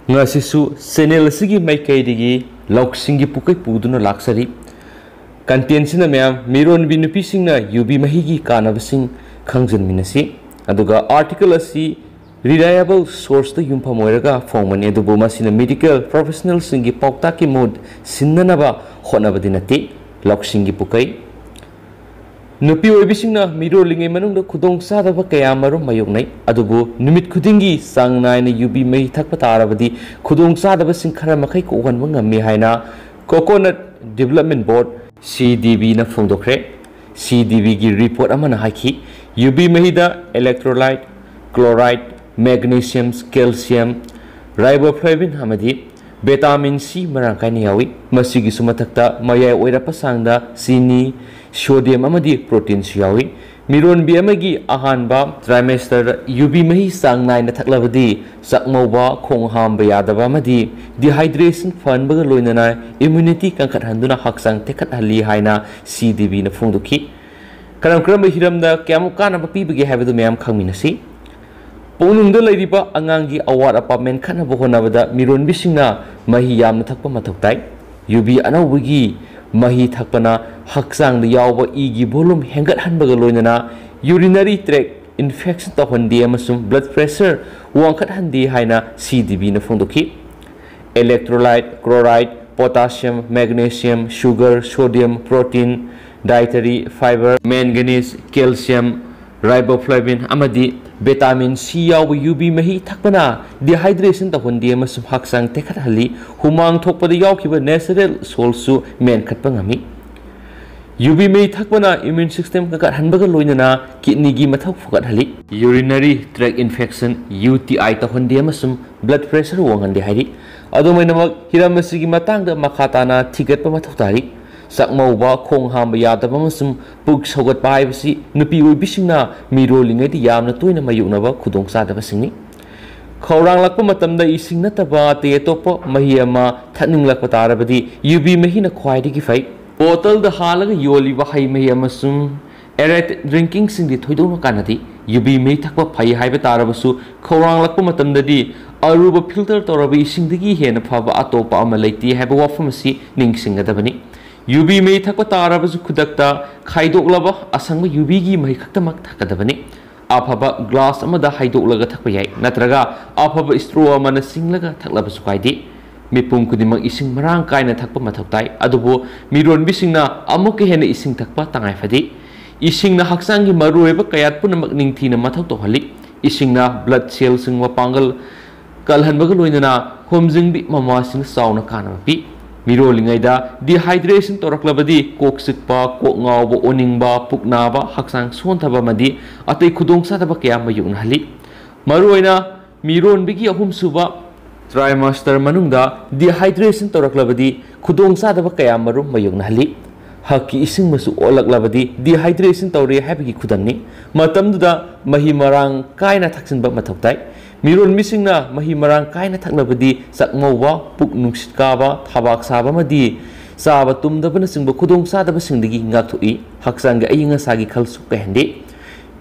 ngasisu channel sigi maikaidigi lauksingi pukai puduna laksari content sina myam miron bi nupi singna yubi mahigi kanabasing khangjan minasi aduga article asi reliable source to yumpham oiraga phongmani adubu masina medical professional singi paukta ki mood sinnanaba honabadi nati lauksingi pukai nupi oibisingna miro lingai manungda khudong sadaba kaya marum mayoknai adubu numit khudingi sangnaina yubi mai thakpa tarabadi khudong sadaba sing khara makai ko wanwa ngami haina coconut development board CDB na phongdokre CDB gi report amana haki yubi mahida electrolyte chloride magnesium calcium riboflavin amadi vitamin C marangkai ni yawi masigi sumathakta mayai oira pasangda sini sodium amadi protein yawi miron bi amagi ahanba trimester UV mahi sangnai na thaklabadi sakmoba khongham bayadaba amadi dehydration fan baga loinana immunity kankhat handuna haksang tekhat hali haina CDB na phongduki karam hiramda kyam kana ba pibege habadu myam khangminasi ponungda lairiba angangi award apartment khana bohonabada miron bisingna mahi yamna thakpa mathoktai UV anawigi mahi thakpana haksang da yawba igi volume hengat hanbaga loinana urinary tract infection tahandi amasum blood pressure wangkhat handi haina CDB na phongdoki electrolyte chloride potassium magnesium sugar sodium protein dietary fiber manganese calcium riboflavin amadi vitamin C yawba UV mahi thakpana dehydration tahandi amasum haksang tekhat hali humang thokpada yawkiba natural solsu men khatpa ngami UV mahi thakpana immune system ka hanbaga loinana kidney gi mathak fukat hali urinary tract infection UTI tahandi amasum blood pressure wanghandi hari adomainamak hiramasigi matangda makhatana thigatpa mathautari sakmauba khonghamba yadaba amasum puk sogatpa haibasi nupi oibisingna mirolingai di yamna toina mayuknaba khudong sadaba singni khawrang lakpa matamda ising nataba te topa mahi ama thaninglakpa tarabadi UV mahi na khwaidigi fai bottle da halaga yoliba hai mahi amasum aerated drinking singdi thoidona kanadi UV mahi thakpa phai haiba tarabasu khawrang lakpa matamda di aruba filter torabi isingdigi hena phaba atopa ama leiti haiba wafam asi ningsingadabani UV mahi thakpa tarabasu khudakta khaidoklaba asangba UV gi mahi khaktamak thakadabani afaba glass amada haidolaga thakpa yai natraga afaba straw amana singlaga thaklabasu kaidi mipum kudimak ising marang kaina thakpa mathautai adubu miron bisingna amuk hena ising thakpa tangai fadi isingna haksangi marueba kayat punamak ningthina mathau tohali isingna blood cells singwa pangal kalhanbaga loinana homjingbi mamasing sauna kana pi mirolingaida dehydration toraklabadi koksikpa kokngawba oningba puknaba haksang sontaba madi atei khudongsadaba kaya mayukna hali maruina mironbigi ahum suba trimester manungda dehydration toraklabadi khudongsadaba kaya marum mayukna hali hakki ising masu olaklabadi dehydration tawre habigi khudamni matamduda mahi marang kaina thaksinba mathautai miron misingna mahi marang kaina thaklabadi sakmauba puk nungsitkaba thabak saba madi saba tumdabana singba khudong sadaba singdigi ngathoi haksanga ayinga sagi khalsu kahende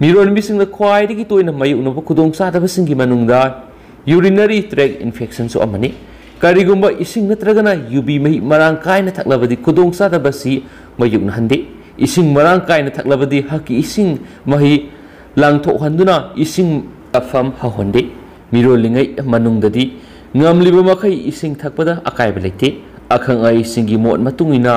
miron misingna khwaidigi toina mayuknaba khudong sadaba singi manungda urinary tract infection so amani karigumba ising natragana UV mahi marang kaina thaklabadi khudong sadaba si mayukna hande ising marang kaina thaklabadi hakki ising mahi langthok handuna ising afam hahonde mirolingai manungdadi ngamliba makai ising thakpada akaiba leite akhang ai singi mot matungina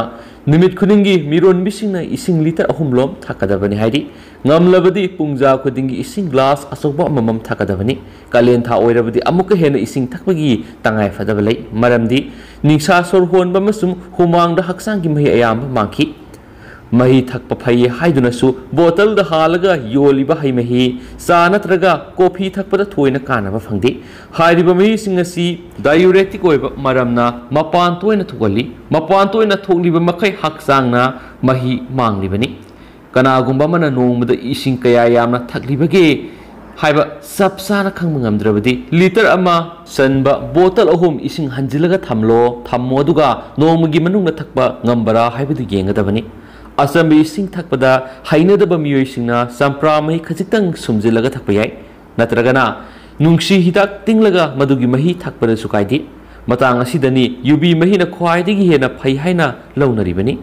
numit khudingi miron bisingna ising liter ahumlom thakadabani haidi ngamlabadi pungja khudingi ising glass asoba mamam thakadabani kalen tha oirabadi amuka hena ising thakpagi tangai fadabalai maramdi ningsha sor honba masum humangda haksangi mahi ayam mangki mahi thakpa phai haiduna su bottle da halaga yoliba hai mahi sa natraga coffee thakpada thoina kanaba phangdi hairiba mahi singasi diuretic oiba maramna mapan toina thugali mapan toina thokliba makai haksangna mahi manglibani kanagumba mana nongmada ising kaya yamna thaklibage haiba sapsana khangmangamdrabadi liter ama sanba bottle ahum ising hanjilaga thammo duga nongmagi manungna thakpa ngambara haibadu yengadabani asam ising thakpada hainadaba miyoi singna sampra mai khajitang sumjilaga thakpa yai natragana नुंगसी हिदाक तिंगलगा मदुगी मही थकपदसु कायदे Matang असिदनी UV महीना ख्वाइदगी हेना फै हाइना लौनरिबनी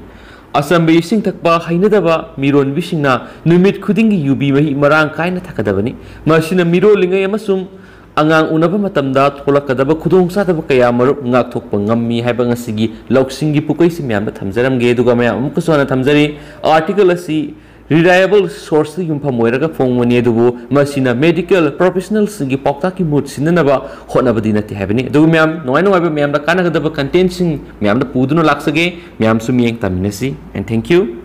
असंबे इसिंग थकपा हाइनदबा मिरोनबिसिंगना नुमित खुदिंगी UV मही Marang कायना थकदबनी मसिना मिरोलिंगै अमसुम angang unaba matamda tholakadaba khudong sadaba kaya marup ngak thokpa ngammi haiba ngasigi loksingi pukai si myamna thamjaramge duga mayam amuk sona thamjari article asi reliable source yumpa moiraga phongmani dubu masina medical professionals gi pokta ki mut sinanaba honabadi nati haibani dugu myam noi noi ba myam da kanagadaba content sing myam da puduna laksage myam su miyeng taminasi and thank you.